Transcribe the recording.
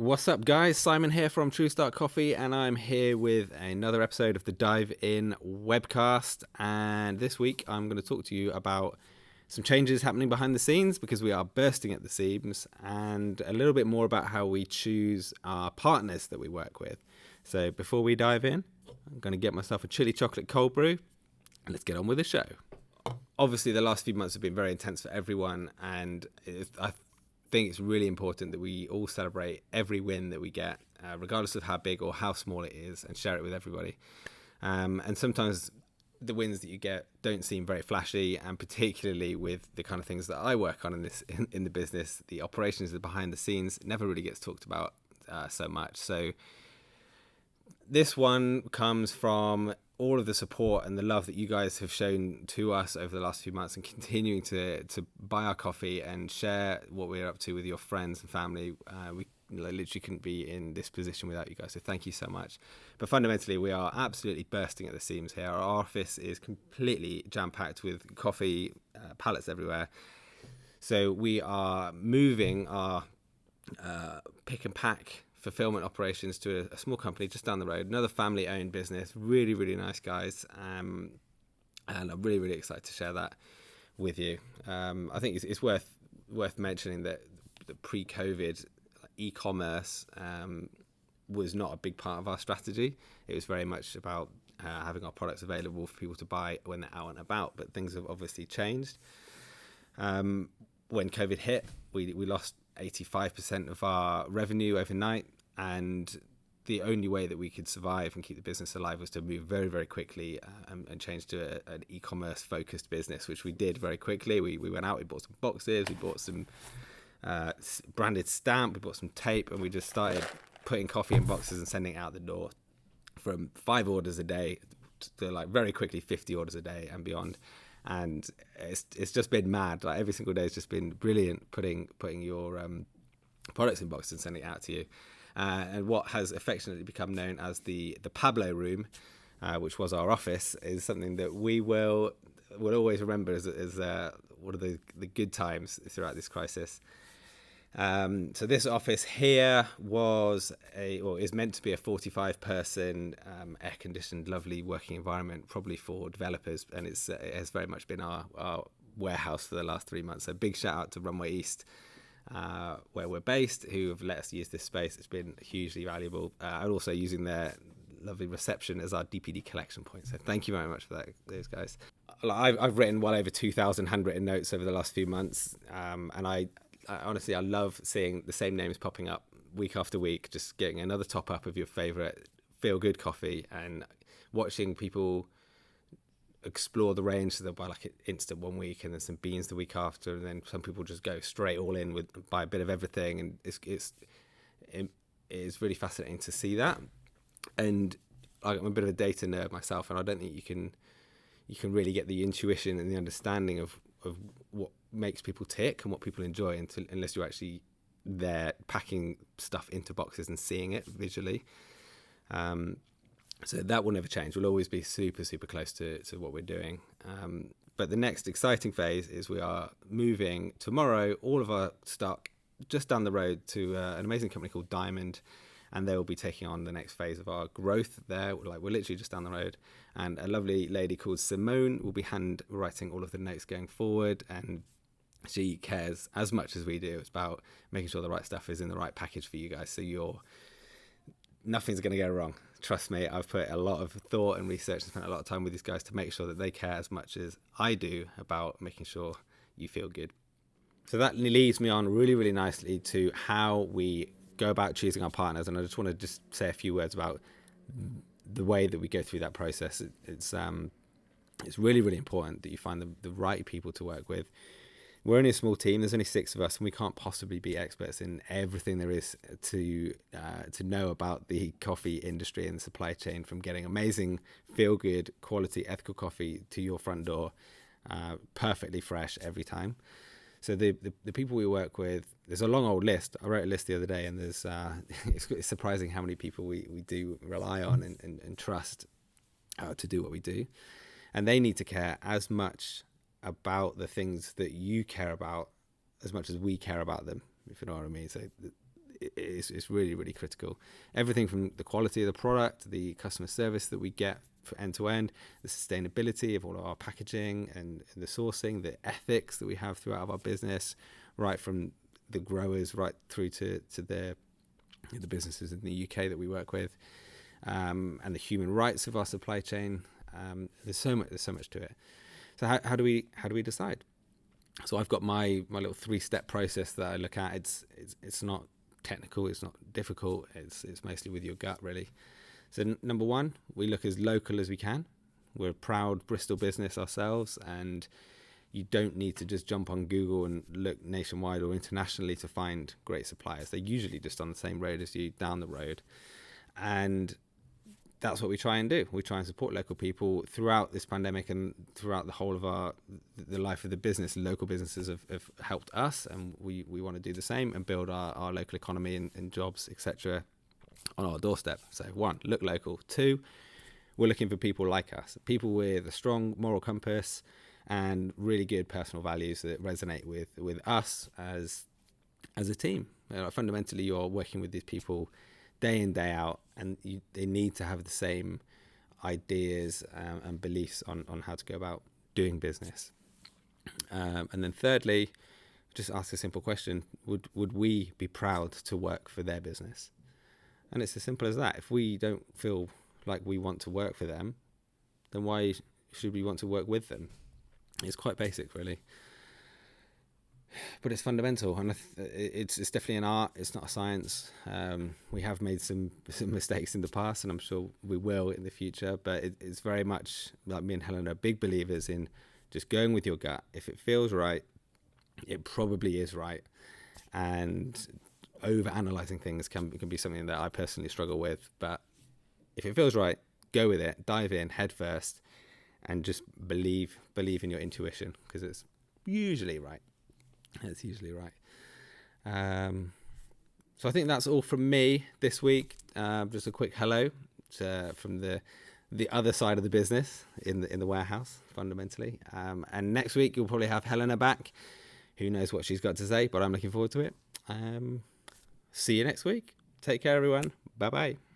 What's up, guys? Simon here from TrueStart Coffee, and I'm here with another episode of the Dive-In webcast. And this week, I'm going to talk to you about some changes happening behind the scenes because we are bursting at the seams, and a little bit more about how we choose our partners that we work with. So before we dive in, I'm going to get myself a chili chocolate cold brew, and let's get on with the show. Obviously, the last few months have been very intense for everyone, and I think it's really important that we all celebrate every win that we get, regardless of how big or how small it is, and share it with everybody. And sometimes the wins that you get don't seem very flashy, and particularly with the kind of things that I work on in the business, the operations, the behind the scenes never really gets talked about so much. So this one comes from all of the support and the love that you guys have shown to us over the last few months, and continuing to buy our coffee and share what we're up to with your friends and family. We literally couldn't be in this position without you guys, so thank you so much. But fundamentally, we are absolutely bursting at the seams here. Our office is completely jam-packed with coffee pallets everywhere. So we are moving our pick and pack fulfillment operations to a small company just down the road, another family-owned business, really, really nice guys, and I'm really, really excited to share that with you. I think it's worth mentioning that the pre-COVID e-commerce was not a big part of our strategy. It was very much about having our products available for people to buy when they're out and about, but things have obviously changed. When COVID hit, we lost 85% of our revenue overnight, and the only way that we could survive and keep the business alive was to move very, very quickly and change to an e-commerce focused business, which we did very quickly. We went out, we bought some boxes, we bought some branded stamp, we bought some tape, and we just started putting coffee in boxes and sending it out the door, from 5 orders a day to like very quickly 50 orders a day and beyond. And it's just been mad. Like every single day has just been brilliant, putting your products in boxes and sending it out to you. And what has affectionately become known as the Pablo room, which was our office, is something that we will always remember as one of the good times throughout this crisis. So this office here is meant to be a 45-person air-conditioned, lovely working environment, probably for developers, and it has very much been our warehouse for the last 3 months. So big shout out to Runway East, where we're based, who have let us use this space. It's been hugely valuable, and also using their lovely reception as our DPD collection point. So thank you very much for that, those guys. I've written well over 2,000 handwritten notes over the last few months, and I honestly love seeing the same names popping up week after week, just getting another top up of your favorite feel good coffee, and watching people explore the range. So they'll buy like an instant 1 week, and then some beans the week after, and then some people just go straight all in with buy a bit of everything, and it's really fascinating to see that. And I'm a bit of a data nerd myself, and I don't think you can really get the intuition and the understanding of what makes people tick and what people enjoy unless you're actually there packing stuff into boxes and seeing it visually. So that will never change. We'll always be super, super close to what we're doing. But the next exciting phase is we are moving tomorrow all of our stock just down the road to an amazing company called Diamond, and they will be taking on the next phase of our growth there. Like, we're literally just down the road, and a lovely lady called Simone will be hand writing all of the notes going forward, and she cares as much as we do. It's about making sure the right stuff is in the right package for you guys, so nothing's going to go wrong. Trust me, I've put a lot of thought and research and spent a lot of time with these guys to make sure that they care as much as I do about making sure you feel good. So that leads me on really, really nicely to how we go about choosing our partners, and I just want to say a few words about the way that we go through that process. It's really, really important that you find the right people to work with. We're only a small team. There's only 6 of us, and we can't possibly be experts in everything there is to know about the coffee industry and the supply chain, from getting amazing, feel-good, quality, ethical coffee to your front door, perfectly fresh every time. So the people we work with, there's a long old list. I wrote a list the other day, and there's it's surprising how many people we do rely on and trust to do what we do. And they need to care as much about the things that you care about as much as we care about them, if you know what I mean. So it's really, really critical. Everything from the quality of the product, the customer service that we get for end to end, the sustainability of all of our packaging and the sourcing, the ethics that we have throughout our business, right from the growers right through to the businesses in the UK that we work with, and the human rights of our supply chain. There's so much to it. So how do we decide? So I've got my little 3-step process that I look at. It's not technical, it's not difficult. It's mostly with your gut, really. So number 1, we look as local as we can. We're a proud Bristol business ourselves, and you don't need to just jump on Google and look nationwide or internationally to find great suppliers. They're usually just on the same road as you, down the road. And that's what we try and do. We try and support local people throughout this pandemic and throughout the whole of the life of the business. Local businesses have helped us, and we want to do the same and build our local economy and jobs, etc., on our doorstep. So 1, look local. 2, we're looking for people like us, people with a strong moral compass and really good personal values that resonate with us as a team. Fundamentally, you're working with these people day in, day out, and they need to have the same ideas and beliefs on how to go about doing business. And then thirdly, just ask a simple question: would we be proud to work for their business? And it's as simple as that. If we don't feel like we want to work for them, then why should we want to work with them? It's quite basic, really. But it's fundamental, and it's definitely an art. It's not a science. We have made some mistakes in the past, and I'm sure we will in the future. But it's very much like me and Helen are big believers in just going with your gut. If it feels right, it probably is right. And over-analyzing things can be something that I personally struggle with. But if it feels right, go with it. Dive in head first, and just believe in your intuition, because it's usually right. It's usually right. So I think that's all from me this week. Just a quick hello from the other side of the business in the warehouse, fundamentally. And next week you'll probably have Helena back. Who knows what she's got to say, but I'm looking forward to it. See you next week. Take care, everyone. Bye-bye.